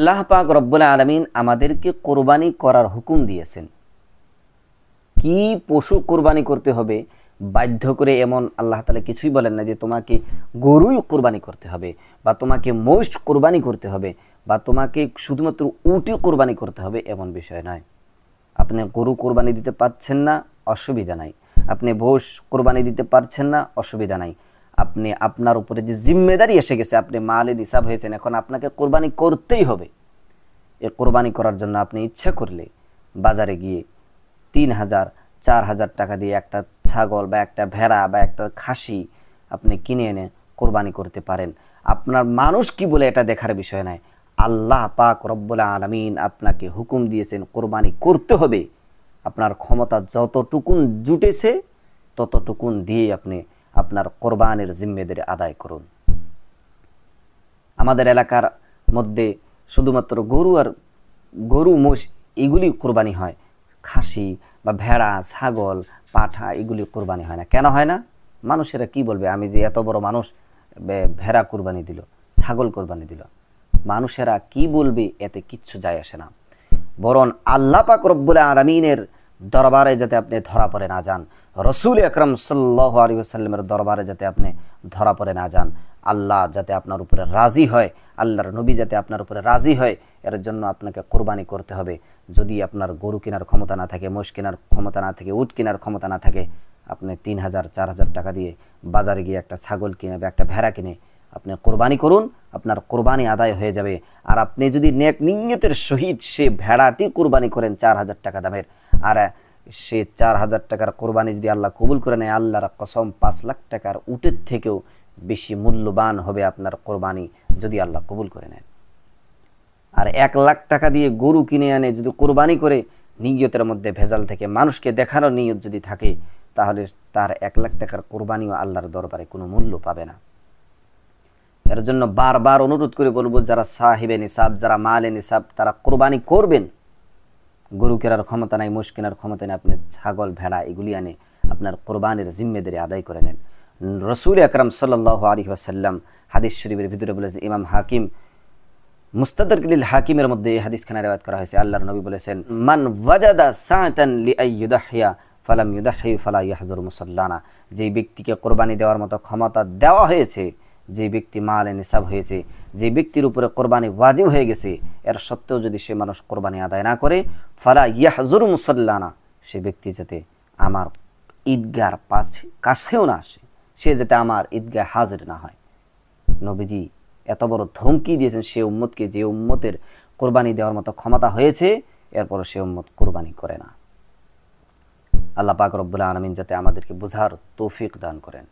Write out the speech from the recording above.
আল্লাহ পাক রব্বুল আলামিন আমাদেরকে কোরবানি করার হুকুম দিয়েছেন। কি পশু কোরবানি করতে হবে বাধ্য করে এমন আল্লাহ তাআলা কিছুই বলেন না যে তোমাকে গরুই কোরবানি করতে হবে বা তোমাকে মহিষ কোরবানি করতে হবে বা তোমাকে শুধুমাত্র উটই কোরবানি করতে হবে, এমন বিষয় নয়। আপনি গরু কোরবানি দিতে পারছেন না, অসুবিধা নাই। আপনি মোষ কোরবানি দিতে পারছেন না, অসুবিধা নাই। আপনি আপনার উপরে যে জিম্মেদারি এসে গেছে, আপনি মালে নিসাব হয়েছেন, এখন আপনাকে কোরবানি করতেই হবে। এ কোরবানি করার জন্য আপনি ইচ্ছা করলে বাজারে গিয়ে ৩,০০০ ৪,০০০ টাকা দিয়ে একটা ছাগল বা একটা ভেড়া বা একটা খাসি আপনি কিনে এনে কোরবানি করতে পারেন। আপনার মানুষ কি বলে এটা দেখার বিষয় নয়। আল্লাহ পাক রব্বুল আলামিন আপনাকে হুকুম দিয়েছেন কোরবানি করতে হবে। আপনার ক্ষমতা যতটুকুন জুটেছে ততটুকুন দিয়ে আপনি আপনার কোরবানির জিম্মেদারি আদায় করুন। আমাদের এলাকার মধ্যে শুধুমাত্র গরু মোষ এগুলি কোরবানি হয়, খাসি বা ভেড়া ছাগল পাঠা এগুলি কোরবানি হয় না। কেন হয় না? মানুষেরা কি বলবে, আমি যে এত বড় মানুষ ভেড়া কোরবানি দিল, ছাগল কোরবানি দিল, মানুষেরা কি বলবে এতে কিচ্ছু যায় আসে না। বরং আল্লাহ পাক রব্বুল আলামিনের দরবারে যাতে আপনি ধরা পড়ে না যান, রসুল আকরাম সাল্লাল্লাহু আলাইহি ওয়াসাল্লামের দরবারে যাতে আপনি ধরা পড়ে না যান, আল্লাহ যাতে আপনার উপরে রাজি হয়, আল্লাহর নবী যাতে আপনার উপরে রাজি হয়, এর জন্য আপনাকে কোরবানি করতে হবে। যদি আপনার গরু কেনার ক্ষমতা না থাকে, মোষ কেনার ক্ষমতা না থাকে, উট কেনার ক্ষমতা না থাকে, আপনি ৩,০০০ ৪,০০০ টাকা দিয়ে বাজারে গিয়ে একটা ছাগল কিনে বা একটা ভেড়া কিনে আপনি কোরবানি করুন, আপনার কোরবানি আদায় হয়ে যাবে। আর আপনি যদি নেক নিয়তের সহিত সে ভেড়াটি কোরবানি করেন ৪,০০০ টাকা দামের, আর সে ৪,০০০ টাকার কোরবানি যদি আল্লাহ কবুল করে নেয়, আল্লাহর কসম ৫ লাখ টাকার উটের থেকেও বেশি মূল্যবান হবে আপনার কোরবানি যদি আল্লাহ কবুল করে নেন। আর ১ লাখ টাকা দিয়ে গরু কিনে আনে যদি কোরবানি করে, নিয়তের মধ্যে ভেজাল থেকে মানুষকে দেখানোর নিয়ত যদি থাকে, তাহলে তার ১ লাখ টাকার কোরবানিও আল্লাহর দরবারে কোনো মূল্য পাবে না। এর জন্য বারবার অনুরোধ করে বলবো, যারা সাহিবে নিসাব, যারা মালে নিসাব, তারা কোরবানি করবেন। গরু কেনার ক্ষমতা নাই, মোষ কেনার ক্ষমতা নেই, আপনি ছাগল ভেড়া এগুলি আনে আপনার কোরবানির জিম্মেদারি আদায় করে নেন। রসুল আকরাম সাল্লাল্লাহু আলাইহি ওয়াসাল্লাম হাদিস শরীফের ভিতরে বলেছেন, ইমাম হাকিম মুস্তাদরাকুল হাকিমের মধ্যে এই হাদিসখানা রিওয়ায়াত করা হয়েছে। আল্লাহর নবী বলেছেন, মান ওয়াজাদা সাআতান লিআইয়ুদাহিয়া ফালাম ইউদাহি ফালা ইয়াহজুর মুসাল্লানা। যে ব্যক্তিকে কোরবানি দেওয়ার মতো ক্ষমতা দেওয়া হয়েছে, যে ব্যক্তি মালে নিসাব হয়েছে, যে ব্যক্তির উপরে কোরবানি ওয়াজিব হয়ে গেছে, এর সত্ত্বেও যদি সে মানুষ কোরবানি আদায় না করে, ফালা ইয়াহজুর মুসাল্লানা, সে ব্যক্তি যাতে আমার ঈদগার কাছেও না আসে, সে যাতে আমার ঈদগাহ হাজির না হয়। নবীজি এত বড় ধমকি দিয়েছেন সে উম্মতকে, যে উম্মতের কোরবানি দেওয়ার মতো ক্ষমতা হয়েছে, এরপর সে উম্মত কোরবানি করে না। আল্লাহ পাক রব্বুল আলামিন যাতে আমাদেরকে বুঝার তৌফিক দান করেন।